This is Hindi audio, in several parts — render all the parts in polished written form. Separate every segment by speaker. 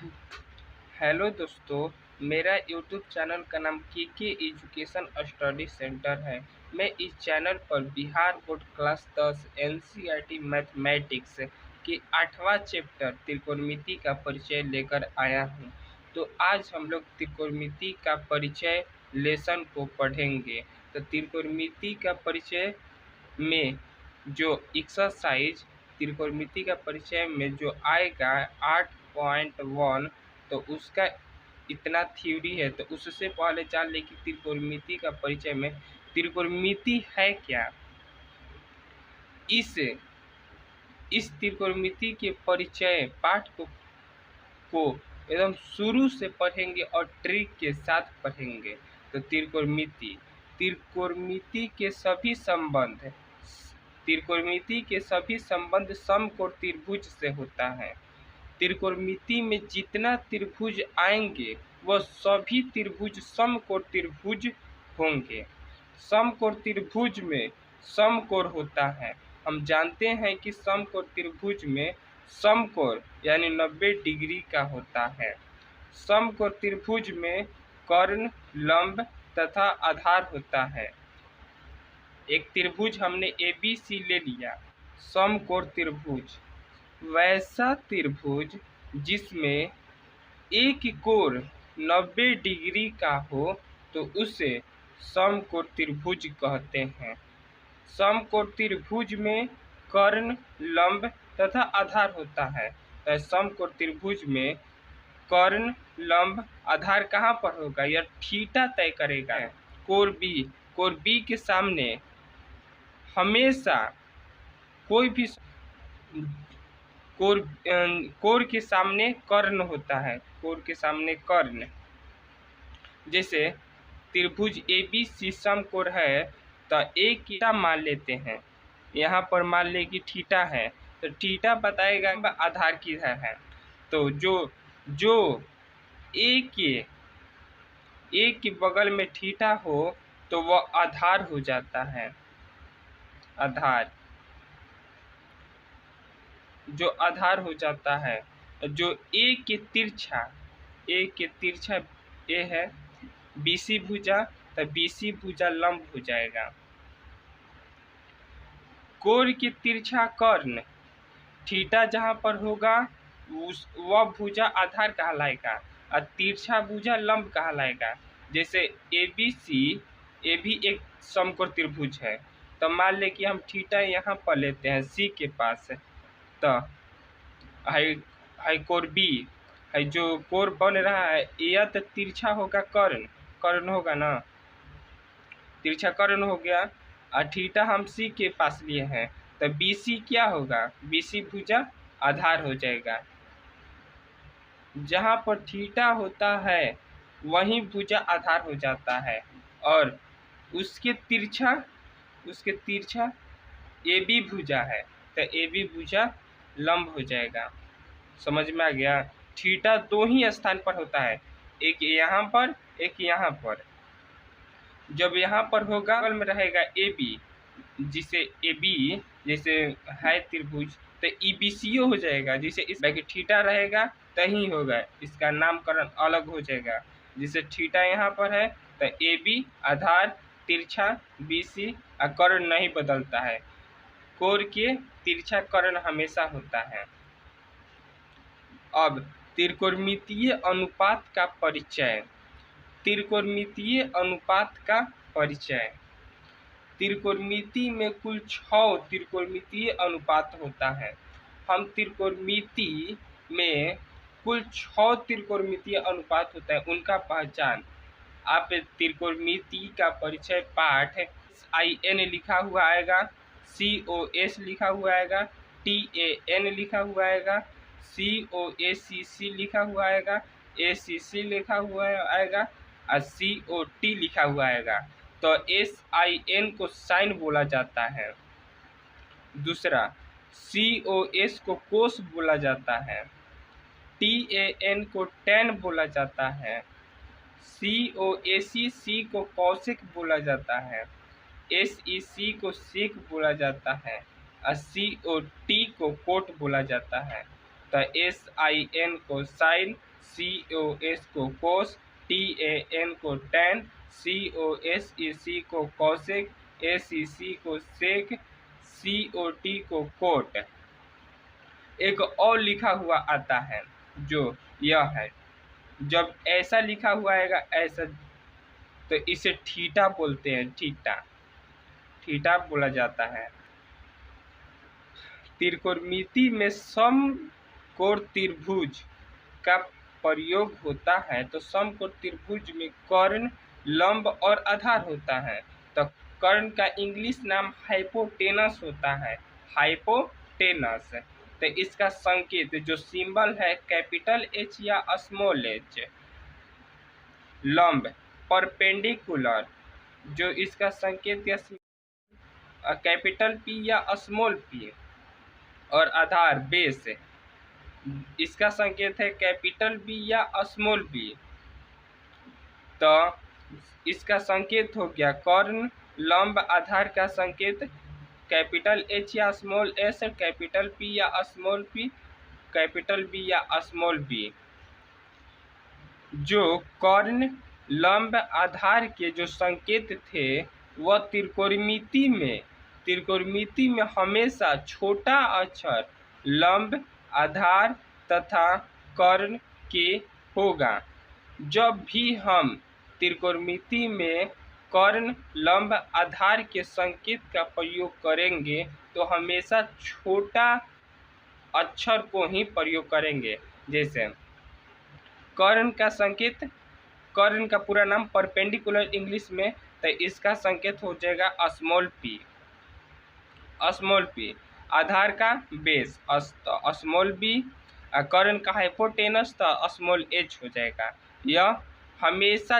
Speaker 1: हेलो दोस्तों, मेरा यूट्यूब चैनल का नाम के एजुकेशन स्टडी सेंटर है। मैं इस चैनल पर Bihar board class 10 NCERT mathematics के 8वां चैप्टर त्रिकोणमिति का परिचय लेकर आया हूं। तो आज हम लोग त्रिकोणमिति का परिचय लेसन को पढ़ेंगे। तो त्रिकोणमिति का परिचय में जो एक्सरसाइज त्रिकोणमिति का परिचय में जो आएगा 8.1, तो उसका इतना थ्योरी है। तो उससे पहले जान ले कि त्रिकोणमिति का परिचय में त्रिकोणमिति है क्या। इस त्रिकोणमिति के परिचय पाठ को एकदम शुरू से पढ़ेंगे और ट्रिक के साथ पढ़ेंगे। तो त्रिकोणमिति के सभी संबंध समकोण त्रिभुज से होता है। त्रिकोणमिति में जितना त्रिभुज आएंगे वह सभी त्रिभुज समकोण त्रिभुज होंगे। समकोण त्रिभुज में समकोण होता है। हम जानते हैं कि समकोण त्रिभुज में समकोण यानी 90 डिग्री का होता है। समकोण त्रिभुज में कर्ण, लंब तथा आधार होता है। एक त्रिभुज हमने ABC ले लिया, समकोण त्रिभुज। वैसा त्रिभुज जिसमें एक कोण 90 डिग्री का हो तो उसे समकोण त्रिभुज कहते हैं। समकोण त्रिभुज में कर्ण, लंब तथा आधार होता है। तो समकोण त्रिभुज में कर्ण, लंब, आधार कहाँ पर होगा, यह थीटा तय करेगा। कोण बी के सामने हमेशा कोई भी कोण के सामने कर्ण होता है। कोण के सामने कर्ण, जैसे त्रिभुज ABC समकोण है तो एक थीटा मान लेते हैं। यहाँ पर मान ले कि थीटा है तो थीटा बताएगा आधार किधर है। तो जो ए के बगल में थीटा हो तो वह आधार हो जाता है। आधार जो आधार हो जाता है। जो ए के तिरछा ए है, BC भुजा, तो BC भुजा लंब हो जाएगा। कोण के तिरछा कर्ण, थीटा जहाँ पर होगा वह भुजा आधार कहलाएगा और तिरछा भुजा लंब कहलाएगा। जैसे ABC, ये भी एक समकोण त्रिभुज है। तो मान ले कि हम थीटा यहाँ पर लेते हैं C के पास। तो हाई कोण B है, जो कोण बन रहा है यह तो तिरछा होगा, कर्ण होगा ना, तिरछा कर्ण हो गया। और थीटा हम C के पास लिए हैं तो BC क्या होगा, BC भुजा आधार हो जाएगा। जहाँ पर थीटा होता है वहीं भुजा आधार हो जाता है और उसके तिरछा AB भुजा है तो AB भुजा लंब हो जाएगा। समझ में आ गया। थीटा दो ही स्थान पर होता है, एक यहाँ पर, एक यहाँ पर। जब यहाँ पर होगा बगल में रहेगा AB, जिसे AB जैसे है त्रिभुज तो EBCO हो जाएगा। जिसे इस थीटा रहेगा तही होगा, इसका नामकरण अलग हो जाएगा। जिसे थीटा यहाँ पर है तो AB आधार, तिरछा BC और कर्ण नहीं बदलता है। कोण के तिरछा कर्ण हमेशा होता है। अब त्रिकोणमितीय अनुपात का परिचय। त्रिकोणमितीय अनुपात का परिचय। त्रिकोणमिति में कुल 6 त्रिकोणमितीय अनुपात होता है। हम त्रिकोणमिति में कुल 6 त्रिकोणमितीय अनुपात होता है, उनका पहचान। आप त्रिकोणमिति का परिचय पाठ SIN लिखा हुआ आएगा, COS लिखा हुआ आएगा, TAN लिखा हुआ आएगा, COACC लिखा हुआ आएगा, ACC लिखा हुआ आएगा और COT लिखा हुआ आएगा। तो SIN को साइन बोला जाता है। दूसरा COS को कोस बोला जाता है, TAN को टैन बोला जाता है, COACC को कौशिक बोला जाता है, SEC को सेक बोला जाता है और COT को कोट बोला जाता है। तो SIN को साइन, COS को कोस, TAN को टैन, COSEC को कॉसेक, ACC को सेक, COT को कोट। एक और लिखा हुआ आता है जो यह है, जब ऐसा लिखा हुआ आएगा ऐसा तो इसे थीटा बोलते हैं, थीटा बोला जाता है। त्रिकोणमिति में समकोण त्रिभुज का प्रयोग होता है। तो समकोण त्रिभुज में कर्ण, लंब और आधार होता है। तो कर्ण का इंग्लिश नाम हाइपोटेनस होता है, हाइपोटेनस। तो इसका संकेत जो सिंबल है कैपिटल H या स्मॉल h। लंब परपेंडिकुलर, जो इसका संकेत या कैपिटल P या स्मॉल p। और आधार बेस, इसका संकेत है कैपिटल B या स्मॉल b। तो इसका संकेत हो गया कर्ण, लंब, आधार का संकेत कैपिटल H या स्मॉल s, कैपिटल P या स्मॉल p, कैपिटल B या स्मॉल b। जो कर्ण, लंब, आधार के जो संकेत थे वह त्रिकोणमिति में हमेशा छोटा अक्षर लंब, आधार तथा कर्ण के होगा। जब भी हम त्रिकोणमिति में कर्ण, लंब, आधार के संकेत का प्रयोग करेंगे तो हमेशा छोटा अक्षर को ही प्रयोग करेंगे। जैसे कर्ण का संकेत, कर्ण का पूरा नाम परपेंडिकुलर इंग्लिश में, तो इसका संकेत हो जाएगा स्मॉल p। आधार का बेस स्मॉल b, कर्ण का हाइपोटेनस तो स्मॉल h हो जाएगा। यह हमेशा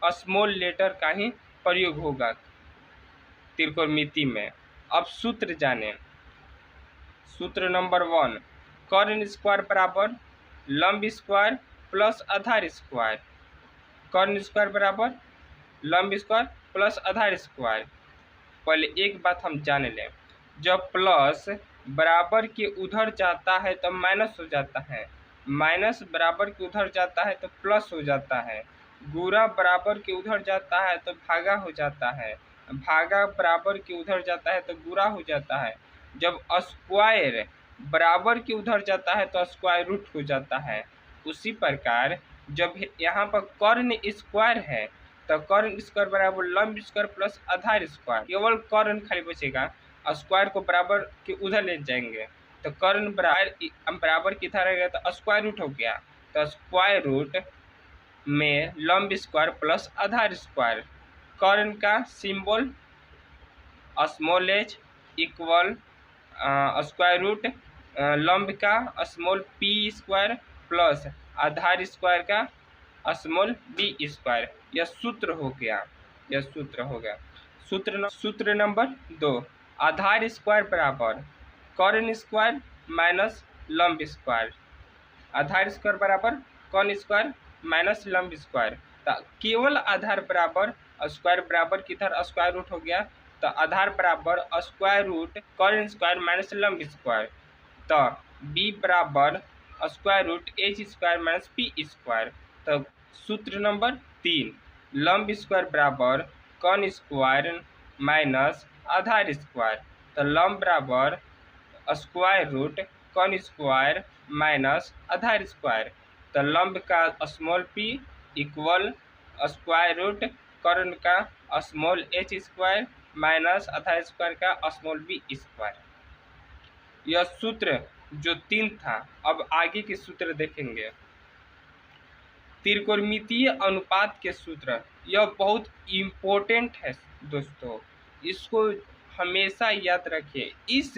Speaker 1: स्मॉल लेटर का ही प्रयोग होगा त्रिकोणमिति में। अब सूत्र जाने। सूत्र नंबर 1, कर्ण स्क्वायर बराबर लंब स्क्वायर प्लस आधार स्क्वायर। कर्ण स्क्वायर बराबर लंब स्क्वायर प्लस आधार स्क्वायर। पहले एक बात हम जान लें, जब प्लस बराबर के उधर जाता है तो माइनस हो जाता है, माइनस बराबर के उधर जाता है तो प्लस हो जाता है, गुणा बराबर के उधर जाता है तो भागा हो जाता है, भागा बराबर के उधर जाता है तो गुणा हो जाता है। जब स्क्वायर बराबर के उधर जाता है तो स्क्वायर रूट हो जाता है। उसी प्रकार जब यहाँ पर कर्ण स्क्वायर है तो कर्ण स्क्वायर बराबर लंब स्क्वायर प्लस आधार स्क्वायर। केवल कर्ण खाली बचेगा, स्क्वायर को बराबर के उधर ले जाएंगे तो कर्ण बराबर की तरह रहेगा तो स्क्वायर रूट हो गया। तो स्क्वायर रूट में लंब स्क्वायर प्लस आधार स्क्वायर। कर्ण का symbol small h equal square root लंब का स्मॉल p स्क्वायर प्लस आधार स्क्वायर का स्मॉल b स्क्वायर। यह सूत्र हो गया, यह सूत्र हो गया। सूत्र नंबर 2, आधार स्क्वायर बराबर कर्ण स्क्वायर माइनस लंब स्क्वायर। आधार स्क्वायर बराबर कर्ण स्क्वायर माइनस लंब स्क्वायर। तो केवल आधार बराबर स्क्वायर बराबर की तरह स्क्वायर रूट हो गया, तो आधार बराबर स्क्वायर रूट कर्ण स्क्वायर माइनस लंब स्क्वायर। तो b बराबर square root h square minus p square. तो सूत्र नंबर 3, लंब स्क्वायर बराबर कर्ण स्क्वायर माइनस आधार स्क्वायर। तो लंब बराबर स्क्वायर रूट कर्ण स्क्वायर माइनस आधार स्क्वायर। तो लंब का small p equal square root कर्ण का स्मॉल h स्क्वायर माइनस आधार स्क्वायर का स्मॉल b स्क्वायर। यह सूत्र जो 3 था। अब आगे के सूत्र देखेंगे। त्रिकोणमितीय अनुपात के सूत्र, यह बहुत इम्पोर्टेंट है दोस्तों, इसको हमेशा याद रखिए। इस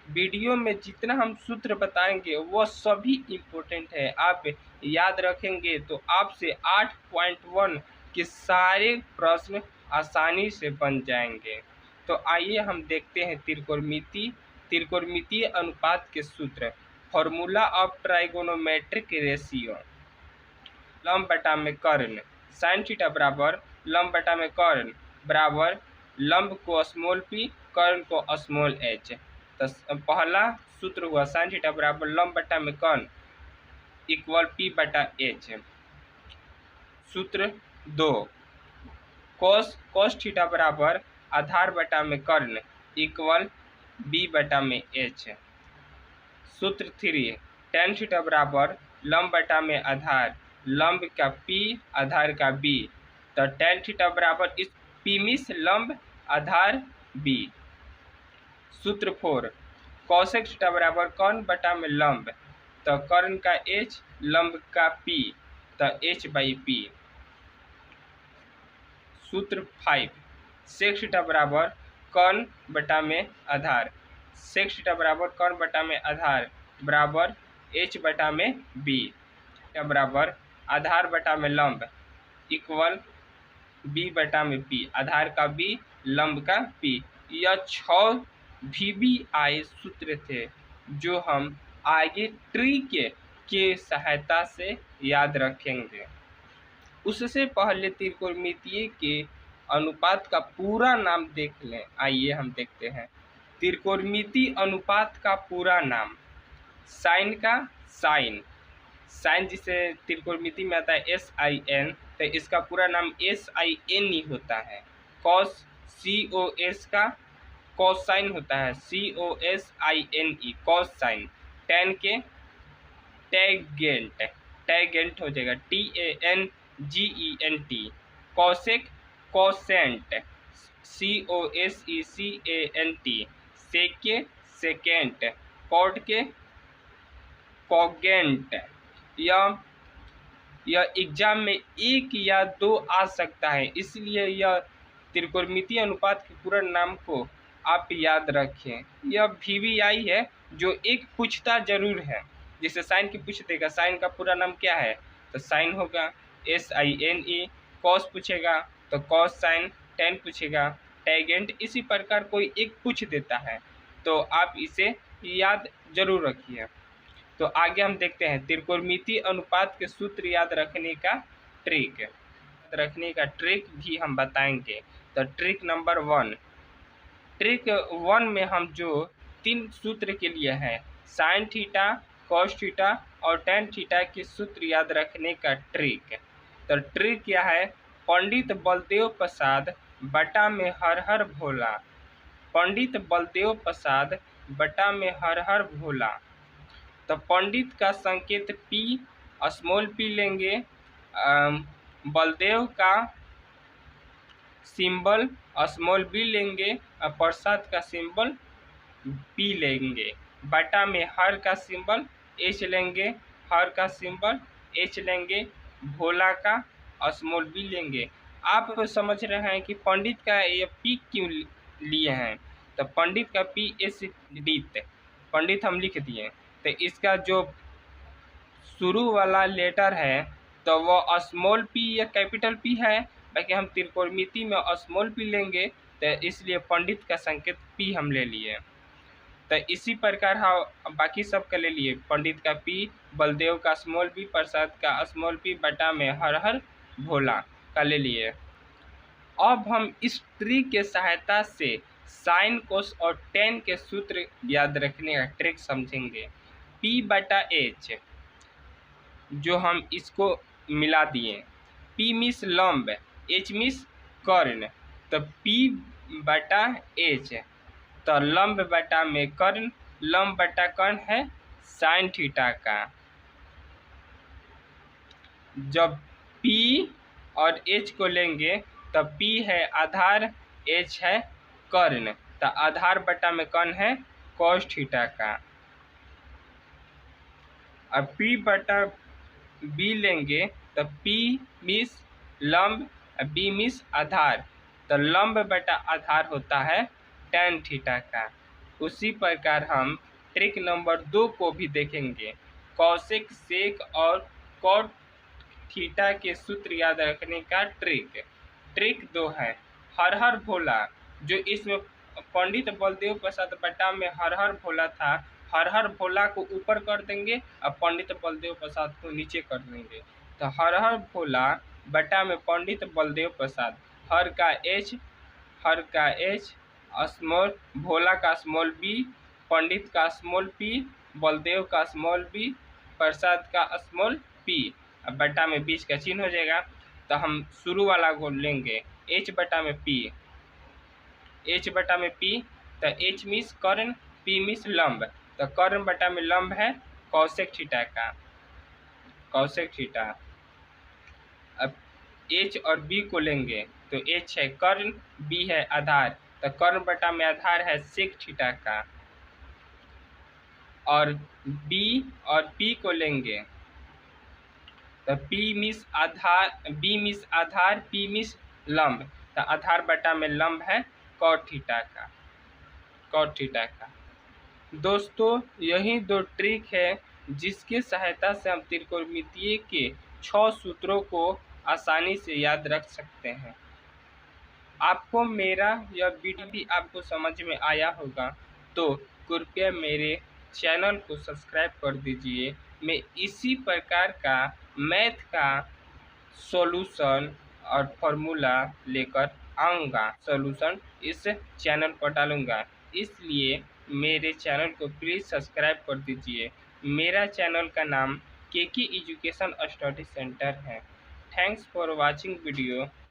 Speaker 1: वीडियो में जितना हम सूत्र बताएंगे वह सभी इम्पोर्टेंट है। आप याद रखेंगे तो आपसे 8.1 के सारे प्रश्न आसानी से बन जाएंगे। तो आइए हम देखते हैं त्रिकोणमितीय अनुपात के सूत्र। Formula of trigonometric ratio. लंब बटा में कर्ण, साइन थीटा बराबर लंब बटा में कर्ण बराबर लंब को स्मॉल p, कर्ण को स्मॉल h। तो पहला सूत्र हुआ साइन थीटा बराबर लंब बटा में कर्ण इक्वल पी बटा एच। सूत्र 2 कोस थीटा बराबर आधार बटा में कर्ण इक्वल बी बटा में एच। सूत्र 3 टेन थीटा बराबर लंब बटा में आधार, लंब का पी आधार का बी, तो टेन थीटा बराबर इस पी मिस लंब आधार बी। सूत्र 4 कॉसेक थीटा बराबर कर्ण बटा में लंब, तो कर्ण का एच लंब का पी, तो एच बाई पी। सूत्र 5 सेक थीटा बराबर कर्ण बटा में आधार, सेक थीटा बराबर कर्ण बटा में आधार बराबर एच बटा में बी, बराबर आधार बटा में लंब इक्वल बी बटा में पी, आधार का बी लंब का पी। यह 6 VBI सूत्र थे जो हम आगे ट्रिक के सहायता से याद रखेंगे। उससे पहले त्रिकोणमितीय के अनुपात का पूरा नाम देख लें। आइए हम देखते हैं त्रिकोणमितीय अनुपात का पूरा नाम। साइन का साइन, साइन जिसे त्रिकोणमिति में आता है SIN, तो इसका पूरा नाम SIN ही होता है। कॉस COS का कॉस साइन होता है COSINE, कॉस साइन। टेन के टैगेंट, टैगेंट हो जाएगा TANGENT। Cosec constant COSECANT। सेक के सेकेंट, कॉट के कॉगेंट। यह एग्जाम में 1 या 2 आ सकता है, इसलिए यह त्रिकोणमितीय अनुपात के पूरा नाम को आप याद रखें। यह VBI है जो एक पूछता जरूर है, जिसे साइन की पूछ देगा साइन का पूरा नाम क्या है, तो साइन होगा SINE। कॉस पूछेगा तो कॉस साइन, टेन पूछेगा टैगेंट, इसी प्रकार कोई एक पूछ देता है तो आप इसे याद जरूर रखिए। तो आगे हम देखते हैं त्रिकोणमितीय अनुपात के सूत्र याद रखने का ट्रिक, भी हम बताएंगे। तो ट्रिक नंबर 1, ट्रिक 1 में हम जो 3 सूत्र के लिए हैं साइन थीटा, कॉस थीटा और टेन थीटा के सूत्र याद रखने का ट्रिक। तो ट्रिक क्या है, पंडित बलदेव प्रसाद बटा में हर हर भोला, पंडित बलदेव प्रसाद बटा में हर हर भोला। तो पंडित का संकेत P स्मॉल p लेंगे, बलदेव का सिंबल स्मॉल b लेंगे और प्रसाद का सिंबल P लेंगे, बटा में हर का सिंबल H लेंगे, हर का सिंबल H लेंगे, भोला का स्मॉल b लेंगे। आप समझ रहे हैं कि पंडित का ये P क्यों लिए हैं, तो पंडित का P पंडित हम लिख दिए, तो इसका जो शुरू वाला लेटर है तो वो स्मॉल p या कैपिटल P है, बाकी हम त्रिकोणमिति में स्मॉल p लेंगे तो इसलिए पंडित का संकेत P हम ले लिए। तो इसी प्रकार हम बाकी सब का ले लिए, पंडित का P, बलदेव का स्मॉल b, प्रसाद का स्मॉल p बटा में हर हर भोला का ले लिए। अब हम इस ट्रिक के सहायता से साइन, कोस और टेन के सूत्र याद रखने का ट्रिक समझेंगे। P बटा H जो हम इसको मिला दिए, P मिस लंब, H मिस कर्ण, तो P बटा H, तो लंब बटा में कर्ण, लंब बटा कर्ण है साइन थीटा का। जब P और H को लेंगे तो P है आधार, H है कर्ण, तो आधार बटा में कर्ण है कॉस थीटा का। अब P बटा B लेंगे तो P मिस लंब, B मिस आधार, तो लंब बटा आधार होता है टेन थीटा का। उसी प्रकार हम ट्रिक नंबर 2 को भी देखेंगे। कॉसेक, सेक और कॉट थीटा के सूत्र याद रखने का ट्रिक। ट्रिक 2 है हर हर भोला, जो इसमें पंडित बलदेव प्रसाद बटा में हर हर भोला था, हर हर भोला को ऊपर कर देंगे और पंडित बलदेव प्रसाद को नीचे कर देंगे। तो हर हर भोला बटा में पंडित बलदेव प्रसाद, हर का H, हर का H स्मॉल, भोला का स्मॉल b, पंडित का स्मॉल p, बलदेव का स्मॉल b, प्रसाद का स्मॉल p। अब बटा में बीच का चिन्ह हो जाएगा, तो हम शुरू वाला को लेंगे h बटा में p, h बटा में p। तो h मीन्स कर्ण, p मीन्स लंब, तो कर्ण बटा में लंब है कौशिक थीटा का, कौशिक थीटा। अब h और b को लेंगे, तो h है कर्ण, b है आधार, तो कर्ण बटा में आधार है सेक थीटा का। और b और p को लेंगे, तो p मीन्स आधार, b मीन्स आधार, p मीन्स लंब, तो आधार बटा में लंब है कॉट थीटा का, कॉट थीटा का। दोस्तों यही दो ट्रिक है जिसकी सहायता से हम त्रिकोणमितीय के 6 सूत्रों को आसानी से याद रख सकते हैं। आपको मेरा यह वीडियो भी आपको समझ में आया होगा तो कृपया मेरे चैनल को सब्सक्राइब कर दीजिए। मैं इसी प्रकार का मैथ का सॉल्यूशन और फॉर्मूला लेकर आऊँगा, सॉल्यूशन इस चैनल पर डालूँगा, इसलिए मेरे चैनल को प्लीज़ सब्सक्राइब कर दीजिए। मेरा चैनल का नाम केके एजुकेशन स्टडी सेंटर है। Thanks for watching video.